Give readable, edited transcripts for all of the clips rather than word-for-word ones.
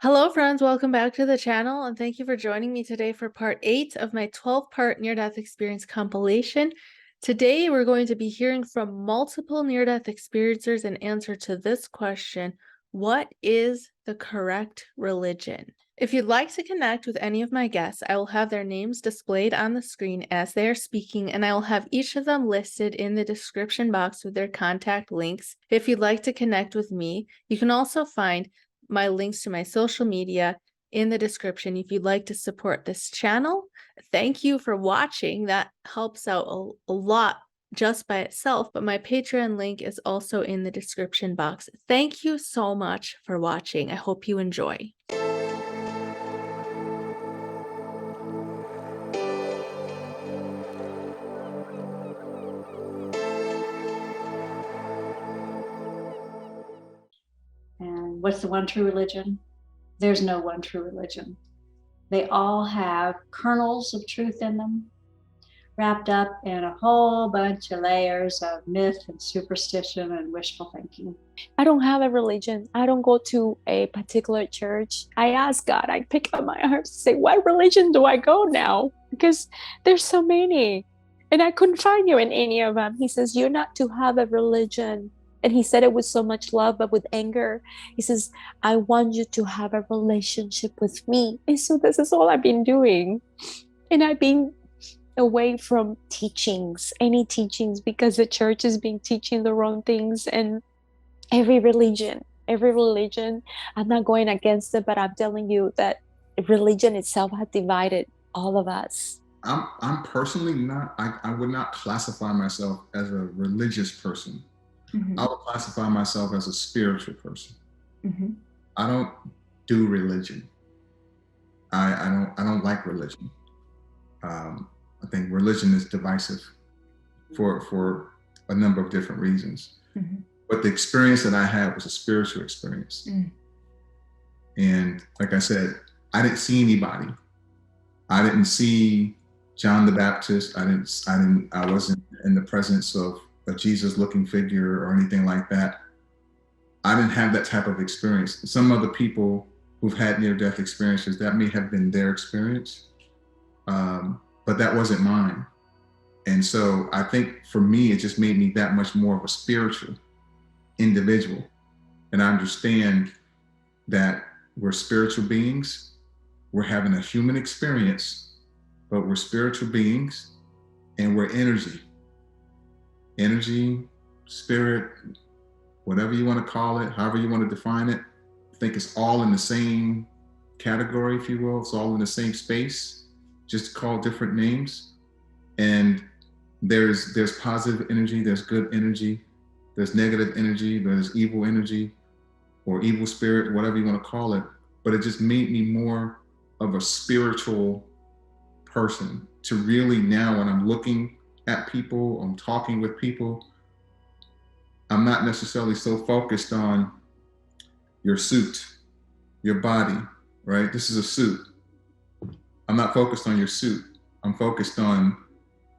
Hello, friends. Welcome back to the channel, and thank you for joining me today for part 8 of my 12-part near-death experience compilation. Today, we're going to be hearing from multiple near-death experiencers in answer to this question: what is the correct religion? If you'd like to connect with any of my guests, I will have their names displayed on the screen as they are speaking, and I will have each of them listed in the description box with their contact links. If you'd like to connect with me, you can also find my links to my social media in the description if you'd like to support this channel. Thank you for watching. That helps out a lot just by itself, but my Patreon link is also in the description box. Thank you so much for watching. I hope you enjoy. And what's the one true religion? There's no one true religion. They all have kernels of truth in them, wrapped up in a whole bunch of layers of myth and superstition and wishful thinking. I don't have a religion. I don't go to a particular church. I ask God, I pick up my heart to say, what religion do I go now? Because there's so many. And I couldn't find you in any of them. He says, you're not to have a religion. And he said it with so much love, but with anger. He says, I want you to have a relationship with me. And so this is all I've been doing. And I've been away from teachings, any teachings, because the church has been teaching the wrong things. And every religion, I'm not going against it, but I'm telling you that religion itself has divided all of us. I'm personally not, I would not classify myself as a religious person. I would classify myself as a spiritual person. I don't do religion. I don't like religion. I think religion is divisive for a number of different reasons. But the experience that I had was a spiritual experience. And like I said, I didn't see anybody. I didn't see John the Baptist. I wasn't in the presence of a Jesus-looking figure or anything like that. I didn't have that type of experience. Some other people who've had near-death experiences, that may have been their experience, but that wasn't mine. And so I think for me, it just made me that much more of a spiritual individual. And I understand that we're spiritual beings. We're having a human experience, but we're spiritual beings and we're energy. Energy, spirit, whatever you want to call it, however you want to define it. I think it's all in the same category, if you will. It's all in the same space, just called different names. And there's positive energy, there's good energy, there's negative energy, there's evil energy or evil spirit, whatever you want to call it. But it just made me more of a spiritual person to really now, when I'm looking at people, I'm talking with people, I'm not necessarily so focused on your suit, your body, right? This is a suit. I'm not focused on your suit. I'm focused on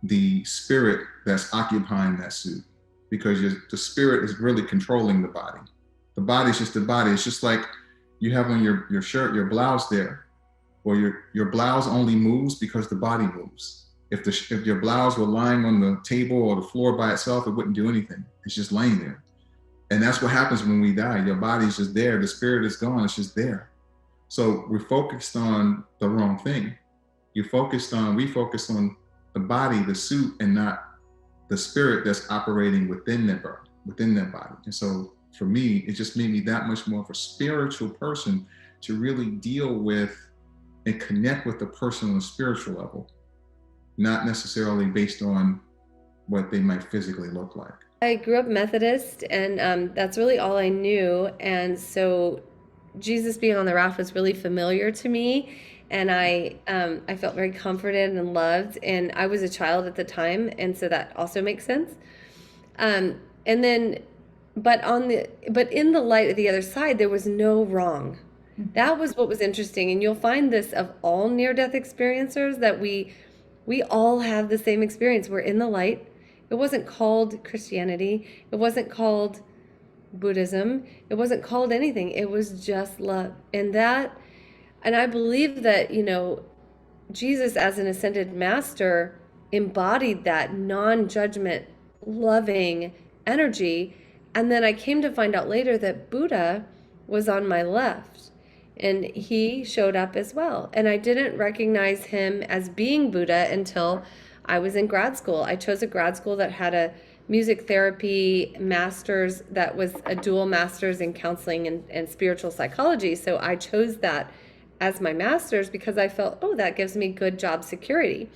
the spirit that's occupying that suit, because the spirit is really controlling the body. The body is just the body. It's just like you have on your shirt, your blouse there. Well, your blouse only moves because the body moves. If your blouse were lying on the table or the floor by itself, it wouldn't do anything. It's just laying there. And that's what happens when we die. Your body's just there. The spirit is gone. It's just there. So we're focused on the wrong thing. We focused on the body, the suit, and not the spirit that's operating within that body. And so for me, it just made me that much more of a spiritual person to really deal with and connect with the person on a spiritual level, not necessarily based on what they might physically look like. I grew up Methodist, and that's really all I knew. And so Jesus being on the raft was really familiar to me. And I felt very comforted and loved. And I was a child at the time, and so that also makes sense. And then, but in the light of the other side, there was no wrong. That was what was interesting. And you'll find this of all near-death experiencers, that we all have the same experience. We're in the light. It wasn't called Christianity. It wasn't called Buddhism, it wasn't called anything. It was just love. And I believe that, Jesus as an ascended master embodied that non-judgment, loving energy. And then I came to find out later that Buddha was on my left and he showed up as well. And I didn't recognize him as being Buddha until I was in grad school. I chose a grad school that had a music therapy master's that was a dual master's in counseling and spiritual psychology. So I chose that as my master's because I felt, oh, that gives me good job security.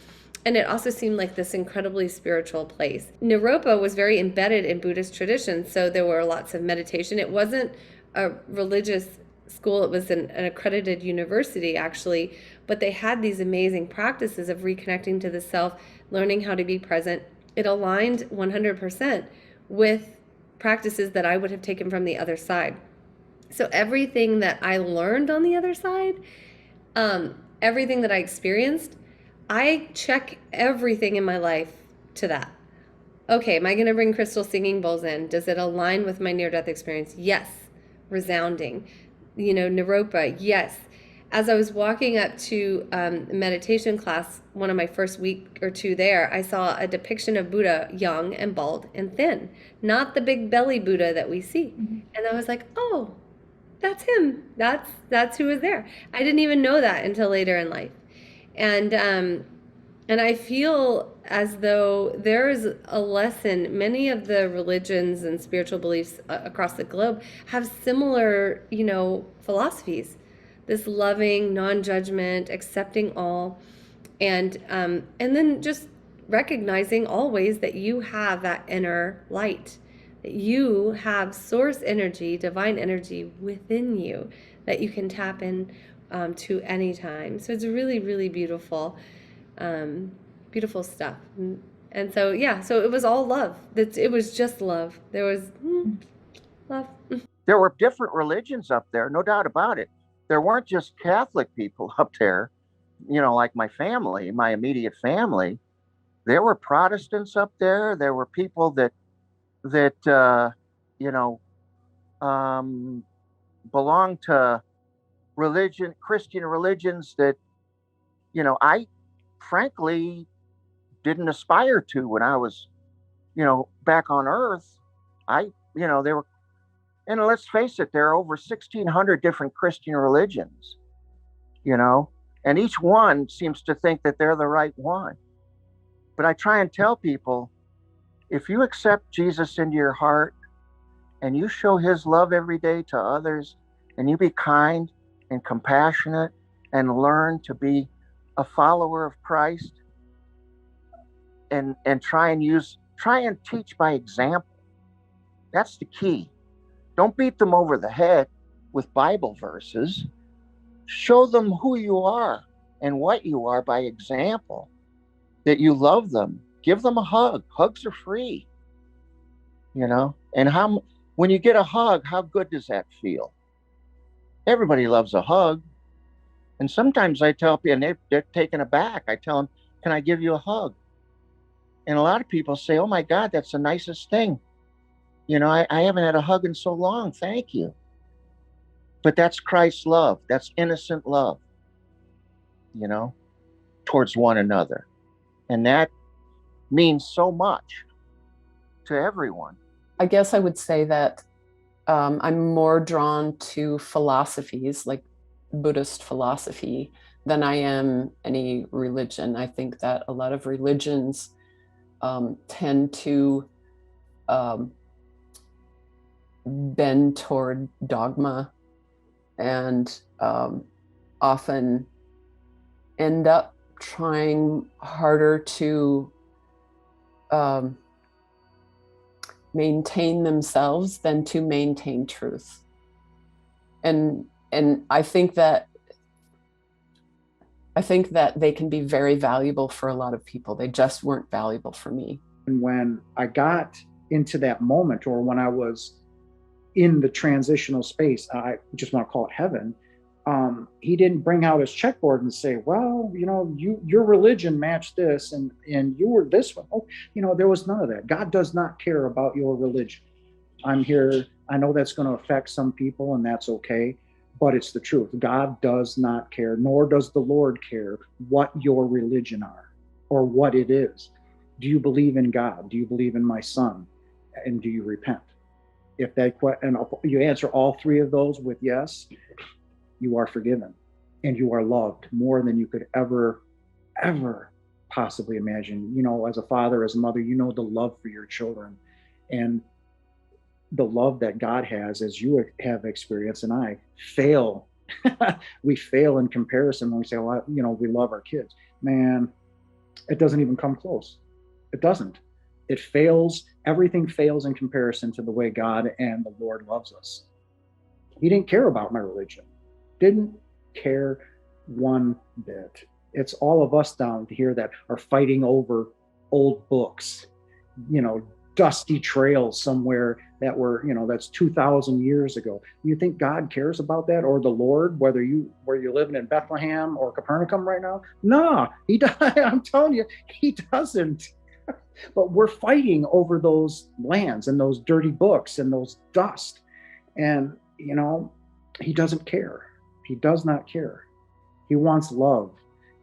And it also seemed like this incredibly spiritual place. Naropa was very embedded in Buddhist tradition, so there were lots of meditation. It wasn't a religious school, it was an accredited university actually, but they had these amazing practices of reconnecting to the self, learning how to be present. It aligned 100% with practices that I would have taken from the other side. So everything that I learned on the other side, everything that I experienced, I check everything in my life to that. Okay, am I going to bring crystal singing bowls in? Does it align with my near-death experience? Yes. Resounding. Naropa, yes. As I was walking up to meditation class, one of my first week or two there, I saw a depiction of Buddha, young and bald and thin, not the big belly Buddha that we see. Mm-hmm. And I was like, oh, that's him. That's who was there. I didn't even know that until later in life. And I feel as though there is a lesson. Many of the religions and spiritual beliefs across the globe have similar, philosophies. This loving, non-judgment, accepting all, and then just recognizing always that you have that inner light, that you have source energy, divine energy within you that you can tap in to any time. So it's really, really beautiful, beautiful stuff. And so, yeah, so it was all love. It was just love. There was love. There were different religions up there, no doubt about it. There weren't just Catholic people up there, like my family, my immediate family. There were Protestants up there. There were people that belonged to Christian religions that, I frankly didn't aspire to when I was, back on Earth. There were, and let's face it, there are over 1,600 different Christian religions, and each one seems to think that they're the right one. But I try and tell people, if you accept Jesus into your heart and you show his love every day to others, and you be kind and compassionate and learn to be a follower of Christ and try and teach by example. That's the key. Don't beat them over the head with Bible verses. Show them who you are and what you are by example, that you love them. Give them a hug. Hugs are free, and when you get a hug, how good does that feel? Everybody loves a hug. And sometimes I tell people, and they're taken aback. I tell them, can I give you a hug? And a lot of people say, oh my God, that's the nicest thing. I haven't had a hug in so long. Thank you. But that's Christ's love. That's innocent love, towards one another. And that means so much to everyone. I guess I would say that I'm more drawn to philosophies like Buddhist philosophy than I am any religion. I think that a lot of religions tend to bend toward dogma and often end up trying harder to maintain themselves than to maintain truth. And I think that they can be very valuable for a lot of people. They just weren't valuable for me. And when I got into that moment, or when I was in the transitional space, I just want to call it heaven, he didn't bring out his checkboard and say, well, your religion matched this and you were this one. Oh, there was none of that. God does not care about your religion. I'm here I know that's going to affect some people, and that's okay, but it's the truth. God does not care, nor does the Lord care what your religion are or what it is. Do you believe in God? Do you believe in my son? And do you repent? If that and you answer all three of those with yes, you are forgiven and you are loved more than you could ever possibly imagine. As a father, as a mother, the love for your children and the love that God has, as you have experienced, and I fail. We fail in comparison when we say, well, we love our kids. Man, it doesn't even come close. It doesn't. It fails. Everything fails in comparison to the way God and the Lord loves us. He didn't care about my religion. Didn't care one bit. It's all of us down here that are fighting over old books, dusty trails somewhere that were, that's 2,000 years ago. You think God cares about that, or the Lord, where you're living in Bethlehem or Capernaum right now? No, he does. I'm telling you, he doesn't. But we're fighting over those lands and those dirty books and those dust. And, he doesn't care. He does not care. He wants love.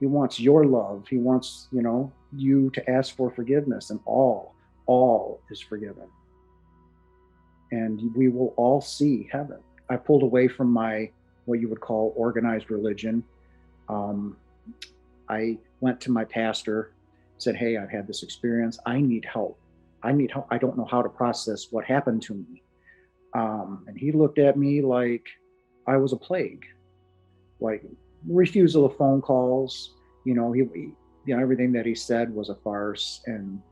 He wants your love. He wants, you to ask for forgiveness, and all is forgiven. And we will all see heaven. I pulled away from my, what you would call organized religion. I went to my pastor, said, hey, I've had this experience. I need help. I don't know how to process what happened to me. And he looked at me like I was a plague, like refusal of phone calls. Everything that he said was a farce. And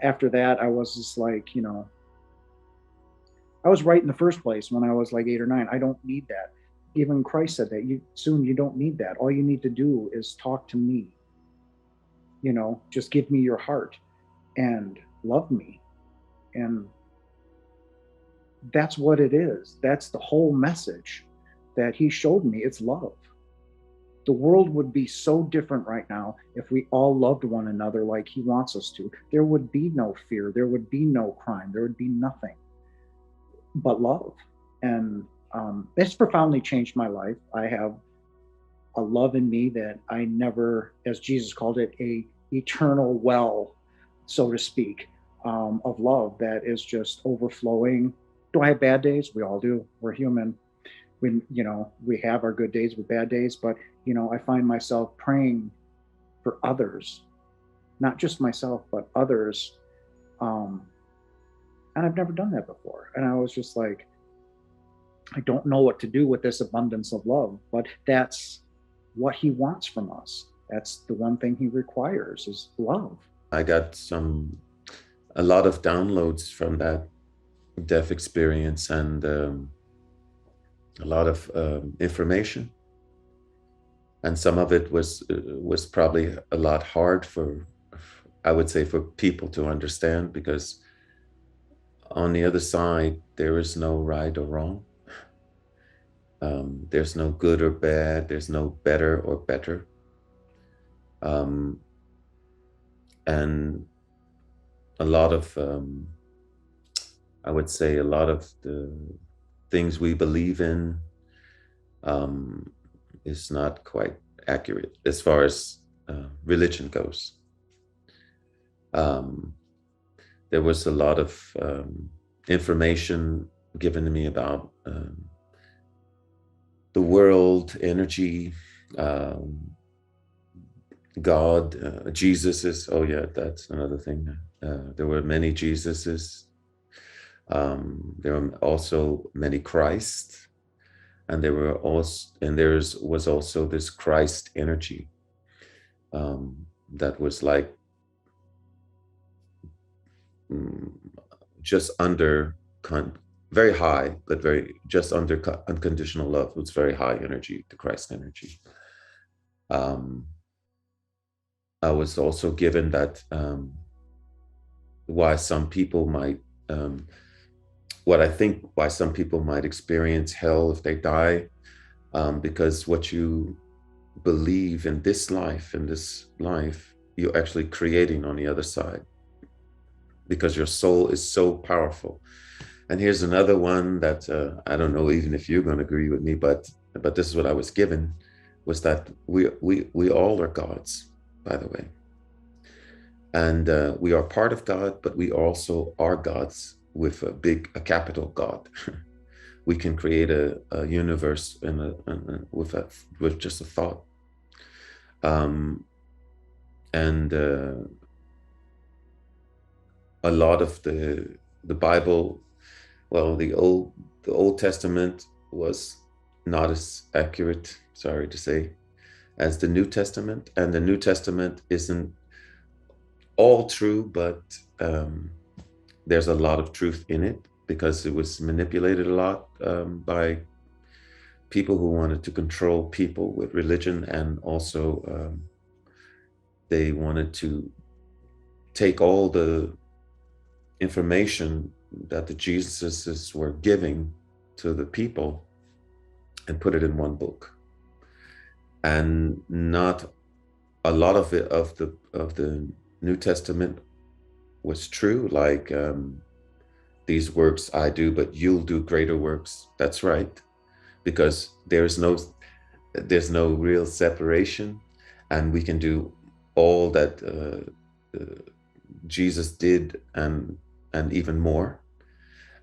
after that, I was just like, I was right in the first place when I was like 8 or 9. I don't need that. Even Christ said that you don't need that. All you need to do is talk to me. Just give me your heart and love me. And that's what it is. That's the whole message that he showed me. It's love. The world would be so different right now if we all loved one another like he wants us to. There would be no fear. There would be no crime. There would be nothing but love. And it's profoundly changed my life. I have a love in me that I never, as Jesus called it, a eternal well, so to speak, of love that is just overflowing. Do I have bad days? We all do. We're human. We have our good days with bad days, but I find myself praying for others, not just myself, but others. And I've never done that before. And I was just like, I don't know what to do with this abundance of love, but that's what he wants from us. That's the one thing he requires is love. I got a lot of downloads from that deaf experience, and a lot of information. And some of it was probably a lot hard I would say, for people to understand, because on the other side, there is no right or wrong. There's no good or bad. There's no better or better. And a lot of, I would say, a lot of the things we believe in is not quite accurate as far as religion goes. There was a lot of information given to me about the world, energy, God, Jesuses. Oh yeah, that's another thing. There were many Jesuses. There were also many Christ, and there was also this Christ energy that was like just under, very high, but just under unconditional love. It was very high energy, the Christ energy. I was also given that why some people might, why some people might experience hell if they die, because what you believe in this life, you're actually creating on the other side, because your soul is so powerful. And here's another one that I don't know even if you're going to agree with me, but this is what I was given, was that we all are gods, by the way. And we are part of God, but we also are gods with a capital God. We can create a universe with just a thought. And a lot of the Bible, well, the Old Testament was not as accurate, sorry to say, as the New Testament. And the New Testament isn't all true, but there's a lot of truth in it, because it was manipulated a lot by people who wanted to control people with religion, and also they wanted to take all the information that the Jesuses were giving to the people and put it in one book. And not a lot of it of the New Testament was true, like these works I do, but you'll do greater works. That's right, because there's no real separation, and we can do all that Jesus did and even more.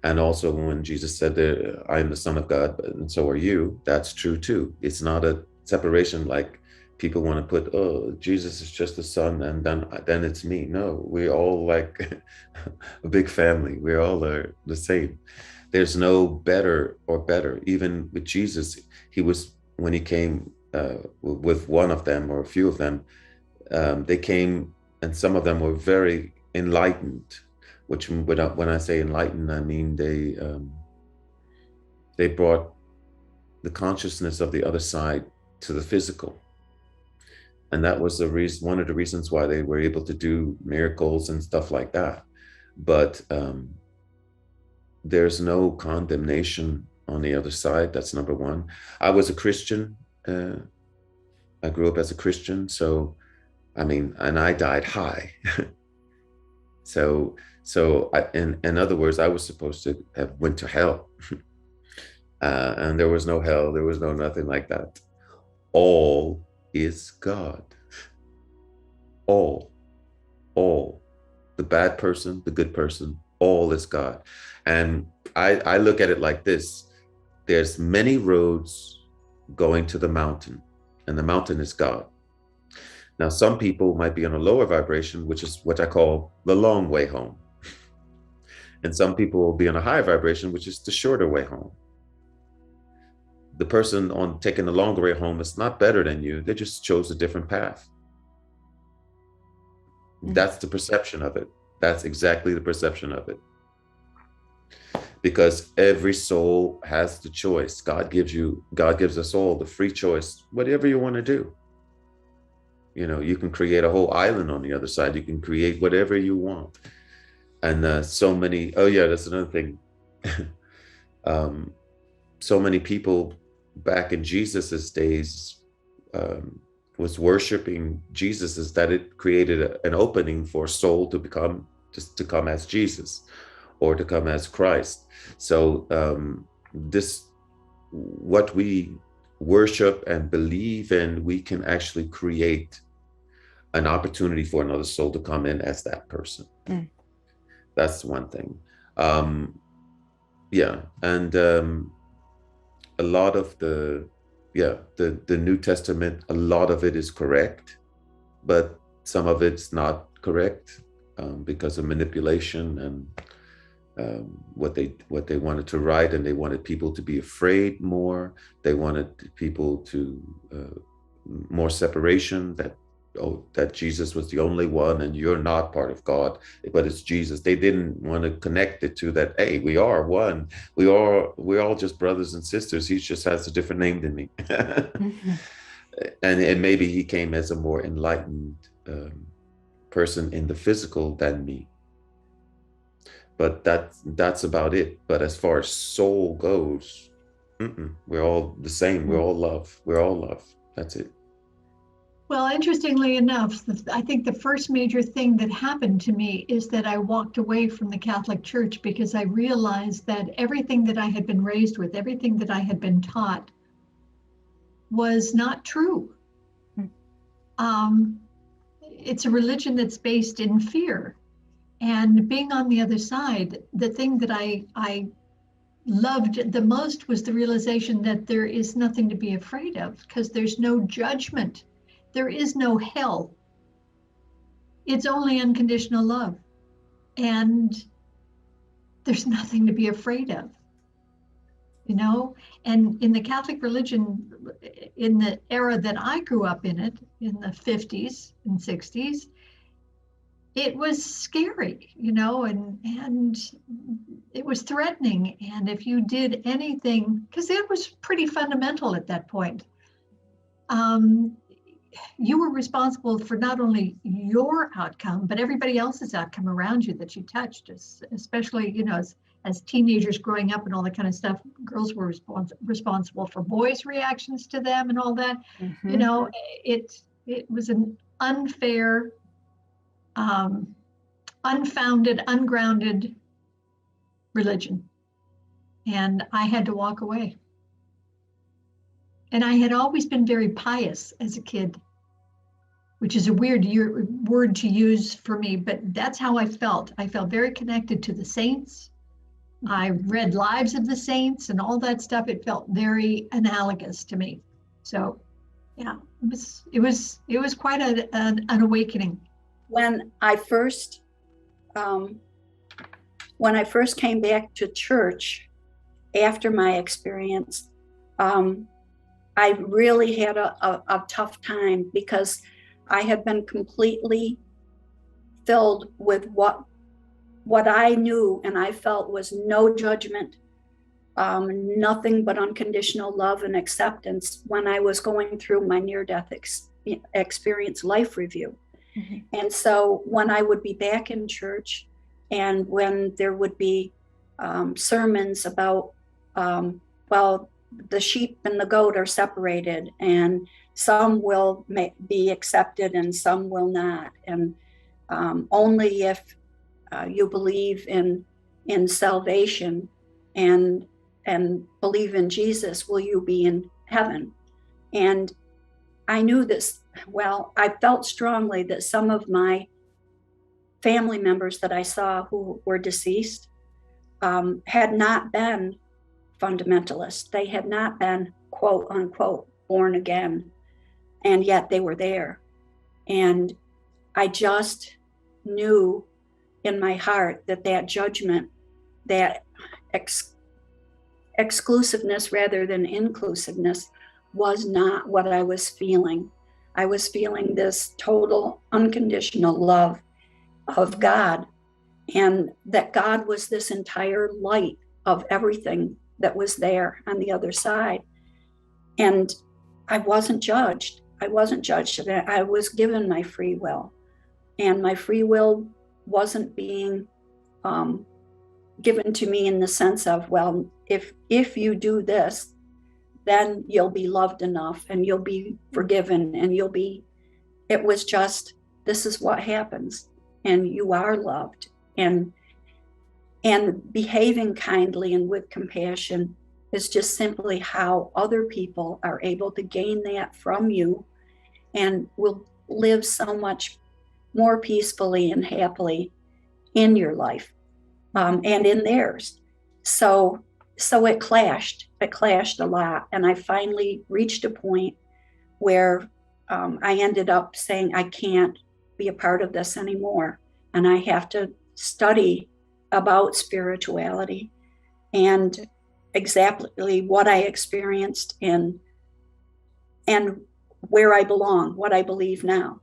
And also when Jesus said that I am the Son of God, and so are you, that's true too. It's not a separation like people want to put, oh, Jesus is just the Son and then it's me. No, we're all like a big family. We all are the same. There's no better or better. Even with Jesus, when he came with one of them or a few of them, they came, and some of them were very enlightened, which when I say enlightened, I mean they brought the consciousness of the other side to the physical. And that was one of the reasons why they were able to do miracles and stuff like that. But there's no condemnation on the other side. That's number one. I was a Christian. I grew up as a Christian. So, I mean, and I died high. So in other words, I was supposed to have went to hell. And there was no hell. There was no nothing like that. All is God. All. The bad person, the good person, all is God. And I look at it like this. There's many roads going to the mountain, and the mountain is God. Now, some people might be on a lower vibration, which is what I call the long way home. And some people will be on a higher vibration, which is the shorter way home. The person on taking the longer way home is not better than you. They just chose a different path. That's the perception of it. That's exactly the perception of it. Because every soul has the choice. God gives us all the free choice, whatever you want to do. You know, you can create a whole island on the other side. You can create whatever you want. And so many, oh yeah, that's another thing. So many people back in Jesus's days was worshiping Jesus, that it created an opening for a soul to come as Jesus or to come as Christ. So what we worship and believe in, we can actually create an opportunity for another soul to come in as that person. That's one thing. Yeah, and a lot of the New Testament, a lot of it is correct, but some of it's not correct because of manipulation and what they wanted to write, and they wanted people to be afraid more. They wanted people to more separation, that Jesus was the only one and you're not part of God, but it's Jesus. They didn't want to connect it to that, hey, we are one. We're all just brothers and sisters. He just has a different name than me. And maybe he came as a more enlightened person in the physical than me. But that's about it. But as far as soul goes, we're all the same. We're all love. We're all love. That's it. Well, interestingly enough, I think the first major thing that happened to me is that I walked away from the Catholic Church because I realized that everything that I had been raised with, everything that I had been taught, was not true. It's a religion that's based in fear. And being on the other side, the thing that I loved the most was the realization that there is nothing to be afraid of because there's no judgment. There is no hell. It's only unconditional love. And there's nothing to be afraid of, you know? And in the Catholic religion, in the era that I grew up in it, in the 50s and 60s, it was scary, you know, and it was threatening. And if you did anything, because it was pretty fundamental at that point, you were responsible for not only your outcome, but everybody else's outcome around you that you touched, especially, you know, as teenagers growing up and all that kind of stuff. Girls were responsible for boys' reactions to them and all that. Mm-hmm. You know, it was an unfair, unfounded, ungrounded religion. And I had to walk away. And I had always been very pious as a kid, which is a weird word to use for me, but that's how I felt. I felt very connected to the saints. I read Lives of the Saints and all that stuff. It felt very analogous to me. So yeah, it was quite an awakening. When I first came back to church after my experience, I really had a tough time because I had been completely filled with what I knew and I felt was no judgment, nothing but unconditional love and acceptance when I was going through my near-death experience life review. Mm-hmm. And so when I would be back in church and when there would be sermons about, well, the sheep and the goat are separated and some will be accepted and some will not. And only if you believe in salvation and believe in Jesus will you be in heaven. And I knew this, well, I felt strongly that some of my family members that I saw who were deceased had not been fundamentalists. They had not been, quote unquote, born again, and yet they were there. And I just knew in my heart that judgment, that exclusiveness rather than inclusiveness was not what I was feeling. I was feeling this total unconditional love of God, and that God was this entire light of everything that was there on the other side. And I wasn't judged. I wasn't judged. I was given my free will, and my free will wasn't being given to me in the sense of, well, if you do this, then you'll be loved enough and you'll be forgiven and it was just, this is what happens and you are loved. And behaving kindly and with compassion is just simply how other people are able to gain that from you and will live so much more peacefully and happily in your life and in theirs. So it clashed a lot. And I finally reached a point where I ended up saying, I can't be a part of this anymore. And I have to study about spirituality and exactly what I experienced and where I belong, what I believe now.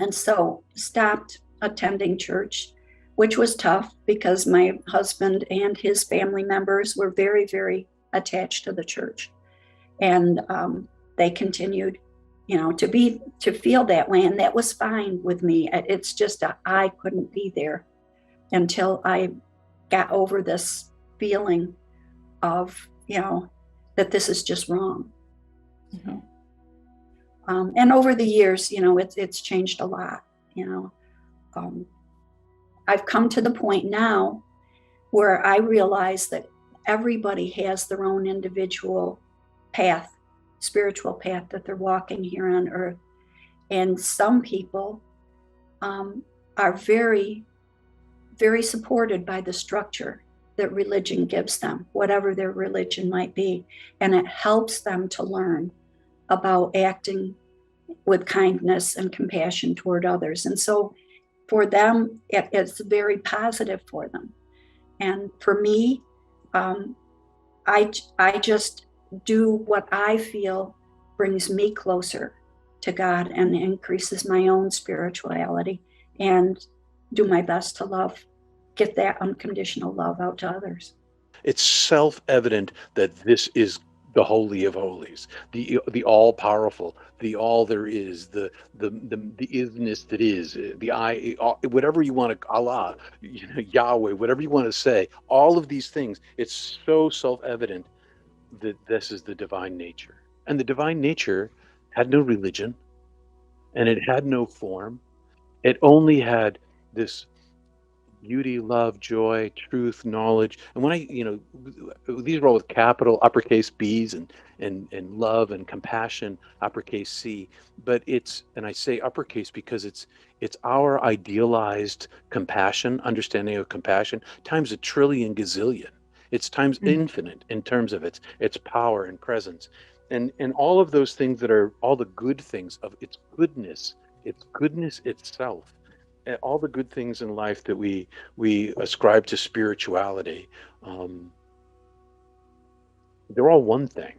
And so stopped attending church, which was tough because my husband and his family members were very, very attached to the church. And they continued, to feel that way. And that was fine with me. It's just I couldn't be there until I got over this feeling of, that this is just wrong. And over the years, you know, it's changed a lot. You know, I've come to the point now where I realize that everybody has their own individual path, spiritual path that they're walking here on earth. And some people are very, very supported by the structure that religion gives them, whatever their religion might be. And it helps them to learn about acting with kindness and compassion toward others. And so for them, it's very positive for them. And for me, I just do what I feel brings me closer to God and increases my own spirituality, and do my best to love, get that unconditional love out to others. It's self-evident that this is the Holy of Holies, the all-powerful, the all there is, the isness that is, the I, whatever you want to, Allah, you know, Yahweh, whatever you want to say, all of these things. It's so self-evident that this is the divine nature, and the divine nature had no religion, and it had no form. It only had this beauty, love, joy, truth, knowledge. And when I, you know, these are all with capital uppercase B's, and love and compassion uppercase C. But it's, and I say uppercase because it's our idealized compassion, understanding of compassion, times a trillion gazillion. It's times infinite in terms of its power and presence, and all of those things that are all the good things of its goodness itself. All the good things in life that we ascribe to spirituality, they're all one thing.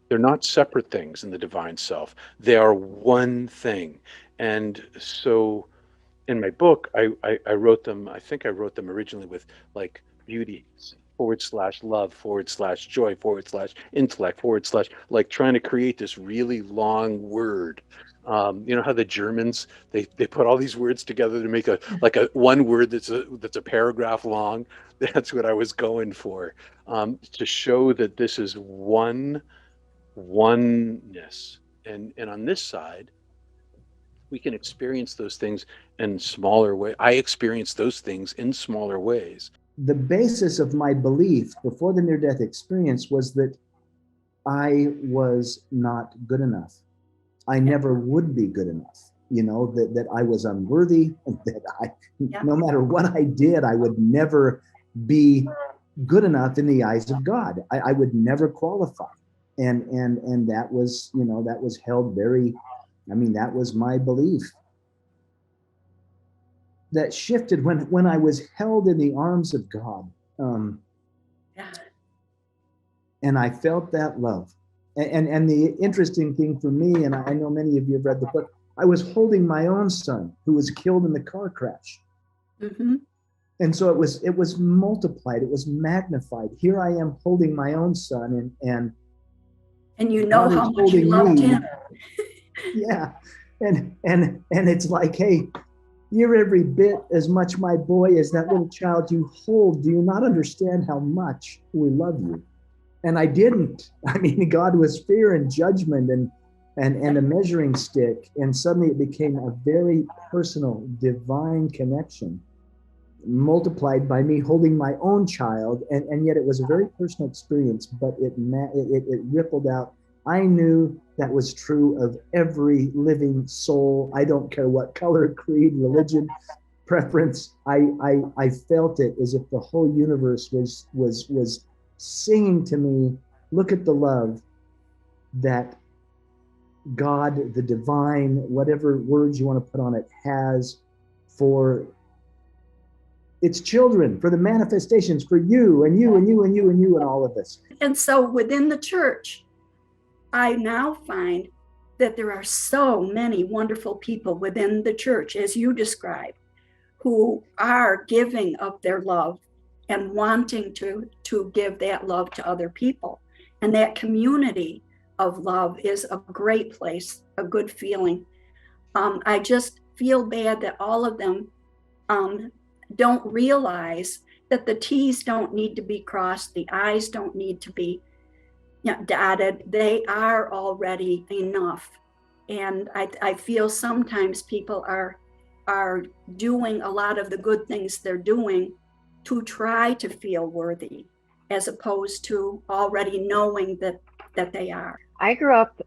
They're not separate things in the divine self. They are one thing. And so in my book, I wrote them, I think I wrote them originally with like beauty / love / joy / intellect / like trying to create this really long word. You know how the Germans, they put all these words together to make a one word that's a paragraph long. That's what I was going for, to show that this is oneness. And on this side, we can experience those things in smaller ways. I experience those things in smaller ways. The basis of my belief before the near-death experience was that I was not good enough. I never would be good enough, you know, that I was unworthy, that no matter what I did, I would never be good enough in the eyes of God. I would never qualify. And that was, you know, that was held very, I mean, that was my belief. That shifted when I was held in the arms of God. And I felt that love. And the interesting thing for me, and I know many of you have read the book, I was holding my own son who was killed in the car crash. And so it was multiplied, it was magnified. Here I am holding my own son, and you know how much you loved him. Yeah. And it's like, hey, you're every bit as much my boy as that little child you hold. Do you not understand how much we love you? And I didn't. I mean, God was fear and judgment and a measuring stick. And suddenly it became a very personal, divine connection, multiplied by me holding my own child. And yet it was a very personal experience, but it rippled out. I knew that was true of every living soul. I don't care what color, creed, religion, preference. I felt it as if the whole universe was singing to me, look at the love that God, the divine, whatever words you want to put on it, has for its children, for the manifestations, for you and you and you and you and you and all of us. And so within the church, I now find that there are so many wonderful people within the church, as you described, who are giving of their love and wanting to give that love to other people. And that community of love is a great place, a good feeling. I just feel bad that all of them don't realize that the T's don't need to be crossed, the I's don't need to be dotted. They are already enough And I feel sometimes people are doing a lot of the good things they're doing to try to feel worthy, as opposed to already knowing that they are. I grew up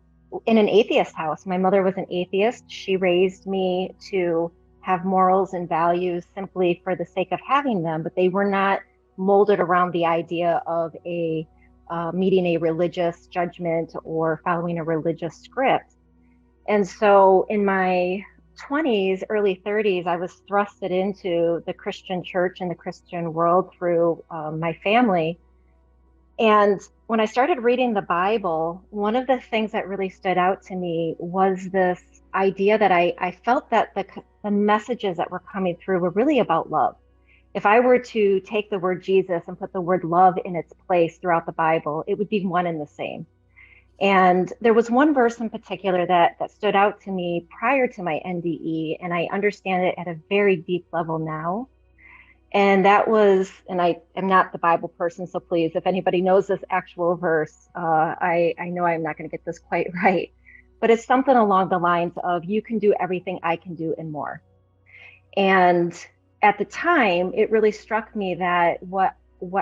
in an atheist house. My mother was an atheist. She raised me to have morals and values simply for the sake of having them, but they were not molded around the idea of meeting a religious judgment or following a religious script. And so in my 20s, early 30s, I was thrusted into the Christian church and the Christian world through my family. And when I started reading the Bible, one of the things that really stood out to me was this idea that I felt that the messages that were coming through were really about love. If I were to take the word Jesus and put the word love in its place throughout the Bible, it would be one and the same. And there was one verse in particular that stood out to me prior to my NDE, and I understand it at a very deep level now. And that was, and I am not the Bible person, so please, if anybody knows this actual verse, I know I'm not going to get this quite right, but it's something along the lines of, you can do everything I can do and more. And at the time, it really struck me that what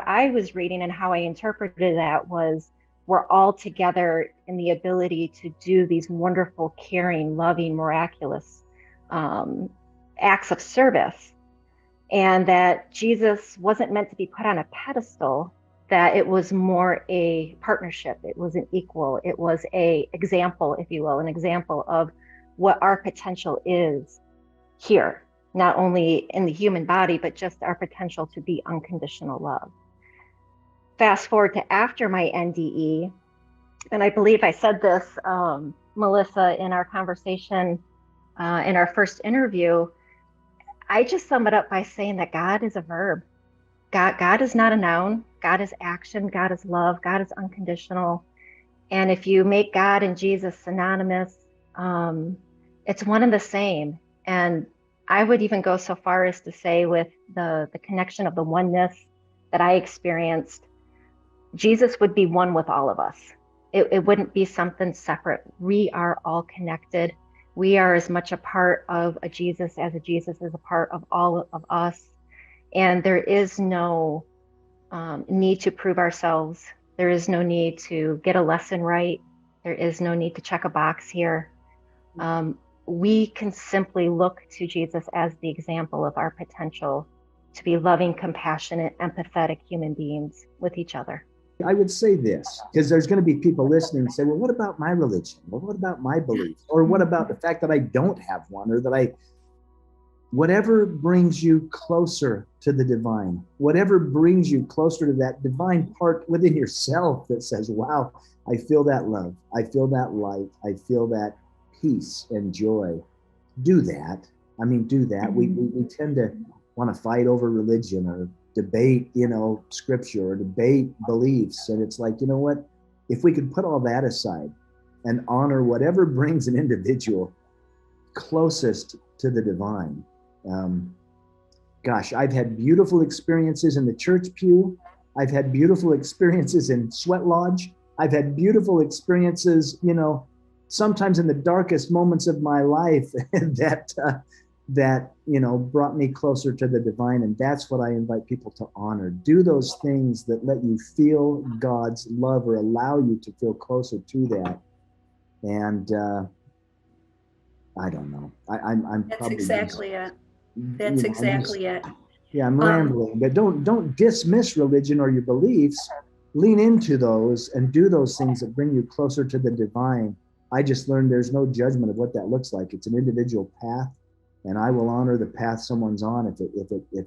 I was reading and how I interpreted that was, we're all together in the ability to do these wonderful, caring, loving, miraculous acts of service. And that Jesus wasn't meant to be put on a pedestal, that it was more a partnership. It was an equal. It was an example, if you will, an example of what our potential is here, not only in the human body, but just our potential to be unconditional love. Fast forward to after my NDE, and I believe I said this, Melissa, in our conversation, in our first interview, I just sum it up by saying that God is a verb. God is not a noun. God is action. God is love. God is unconditional. And if you make God and Jesus synonymous, it's one and the same. And I would even go so far as to say, with the connection of the oneness that I experienced, Jesus would be one with all of us. It wouldn't be something separate. We are all connected. We are as much a part of a Jesus as a Jesus is a part of all of us. And there is no need to prove ourselves. There is no need to get a lesson right. There is no need to check a box here. We can simply look to Jesus as the example of our potential to be loving, compassionate, empathetic human beings with each other. I would say this, because there's going to be people listening and say, well, what about my religion? Well, what about my beliefs? Or what about the fact that I don't have one, or that whatever brings you closer to the divine, whatever brings you closer to that divine part within yourself that says, wow, I feel that love. I feel that light. I feel that peace and joy. Do that. I mean, do that. We tend to want to fight over religion or debate, scripture, or debate beliefs. And it's like, you know what, if we could put all that aside and honor whatever brings an individual closest to the divine. Gosh, I've had beautiful experiences in the church pew. I've had beautiful experiences in sweat lodge. I've had beautiful experiences, sometimes in the darkest moments of my life that brought me closer to the divine. And that's what I invite people to honor. Do those things that let you feel God's love, or allow you to feel closer to that. And I don't know. I'm That's probably exactly it. That's exactly it. Yeah, I'm rambling, but don't dismiss religion or your beliefs. Lean into those and do those things that bring you closer to the divine. I just learned there's no judgment of what that looks like. It's an individual path, and I will honor the path someone's on if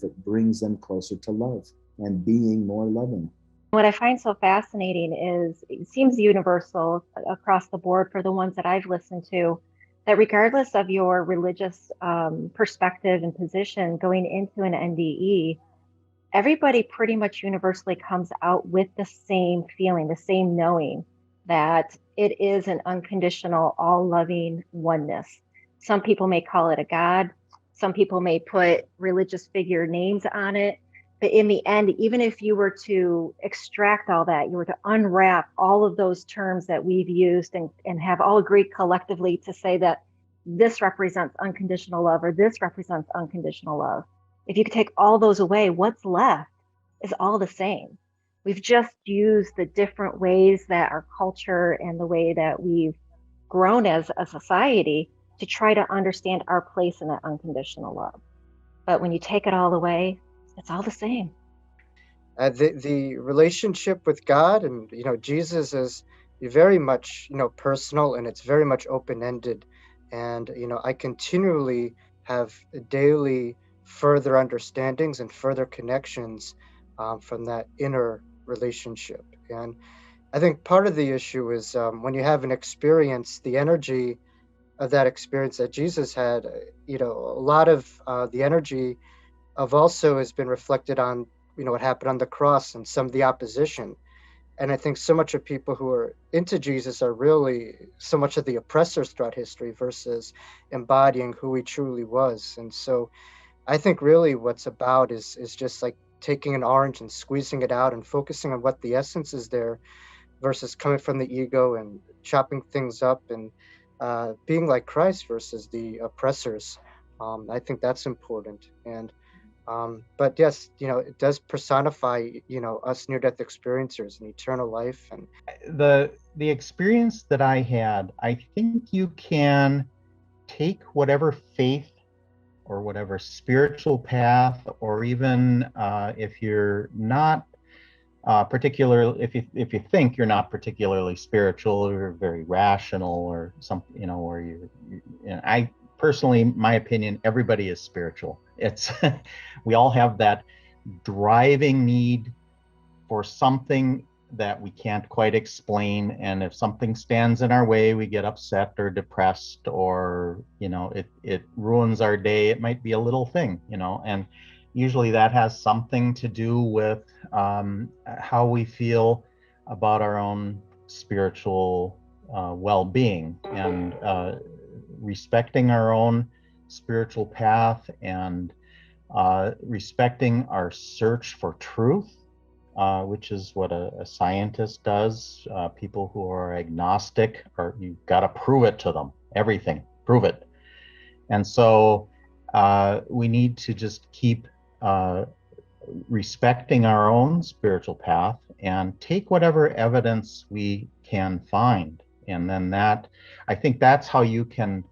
it brings them closer to love and being more loving. What I find so fascinating is it seems universal across the board for the ones that I've listened to, that regardless of your religious perspective and position going into an NDE, everybody pretty much universally comes out with the same feeling, the same knowing that it is an unconditional, all-loving oneness. Some people may call it a God. Some people may put religious figure names on it. But in the end, even if you were to extract all that, you were to unwrap all of those terms that we've used and have all agreed collectively to say that this represents unconditional love or this represents unconditional love. If you could take all those away, what's left is all the same. We've just used the different ways that our culture and the way that we've grown as a society to try to understand our place in that unconditional love. But when you take it all away, it's all the same. The relationship with God and Jesus is very much personal, and it's very much open-ended. And I continually have daily further understandings and further connections from that inner relationship. And I think part of the issue is when you have an experience, the energy of that experience that Jesus had, a lot of the energy of also has been reflected on what happened on the cross and some of the opposition. And I think so much of people who are into Jesus are really so much of the oppressors throughout history versus embodying who he truly was. And so I think really what's about is just like taking an orange and squeezing it out and focusing on what the essence is there versus coming from the ego and chopping things up and being like Christ versus the oppressors. I think that's important. And but yes, it does personify, us near-death experiencers and eternal life. And the experience that I had, I think you can take whatever faith or whatever spiritual path, or even if you're not if you think you're not particularly spiritual or very rational or something, or I personally, my opinion, everybody is spiritual. It's we all have that driving need for something that we can't quite explain, and if something stands in our way, we get upset or depressed, or it ruins our day. It might be a little thing, and usually that has something to do with how we feel about our own spiritual well-being, and respecting our own spiritual path, and respecting our search for truth, which is what a scientist does. People who are agnostic, you've got to prove it to them, everything, prove it. And so we need to just keep respecting our own spiritual path and take whatever evidence we can find. And then I think that's how you can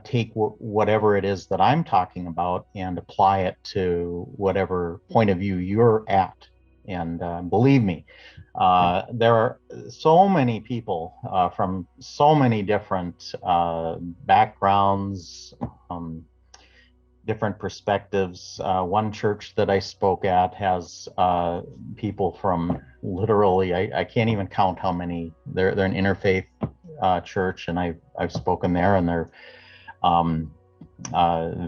take whatever it is that I'm talking about and apply it to whatever point of view you're at. And believe me, there are so many people from so many different backgrounds, different perspectives. One church that I spoke at has people from literally, I can't even count how many. They're an interfaith church, and I've spoken there, and they're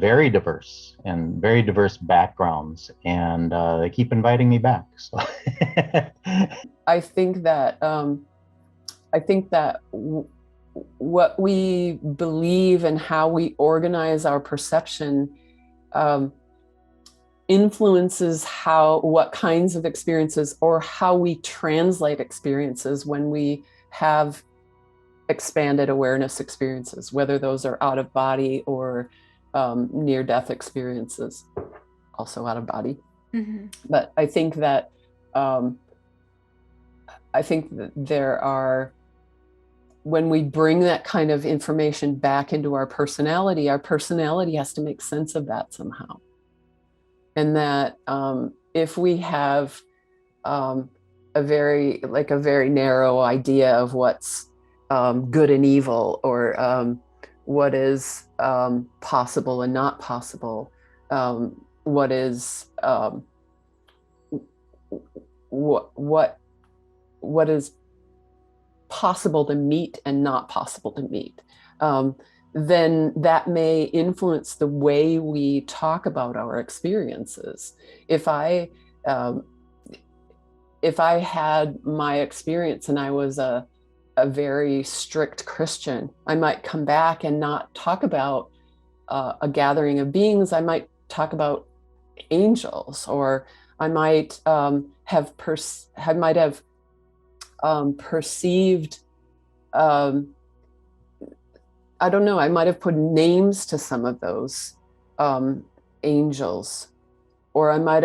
very diverse and very diverse backgrounds, and they keep inviting me back. So I think that what we believe and how we organize our perception influences what kinds of experiences, or how we translate experiences when we have expanded awareness experiences, whether those are out of body or near-death experiences, also out of body. Mm-hmm. But I think that there are, when we bring that kind of information back into our personality has to make sense of that somehow. And that if we have a very narrow idea of what's good and evil, or what is possible and not possible, what is what is possible to meet and not possible to meet, then that may influence the way we talk about our experiences. If I had my experience and I was a very strict Christian, I might come back and not talk about a gathering of beings. I might talk about angels, or I might have perceived, I don't know, I might have put names to some of those angels, or I might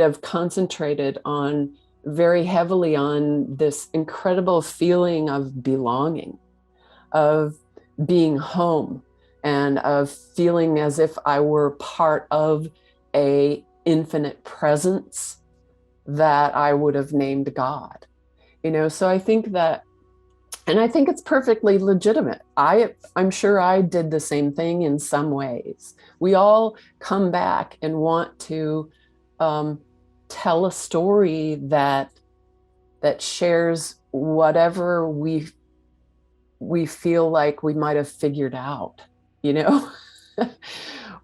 have concentrated on very heavily on this incredible feeling of belonging, of being home, and of feeling as if I were part of a infinite presence that I would have named God. You know, so I think that, and I think it's perfectly legitimate. I'm sure I did the same thing in some ways. We all come back and want to tell a story that shares whatever we feel like we might have figured out, you know,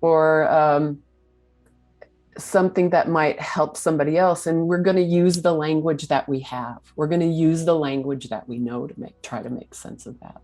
or something that might help somebody else. And we're going to use the language that we have. We're going to use the language that we know to try to make sense of that.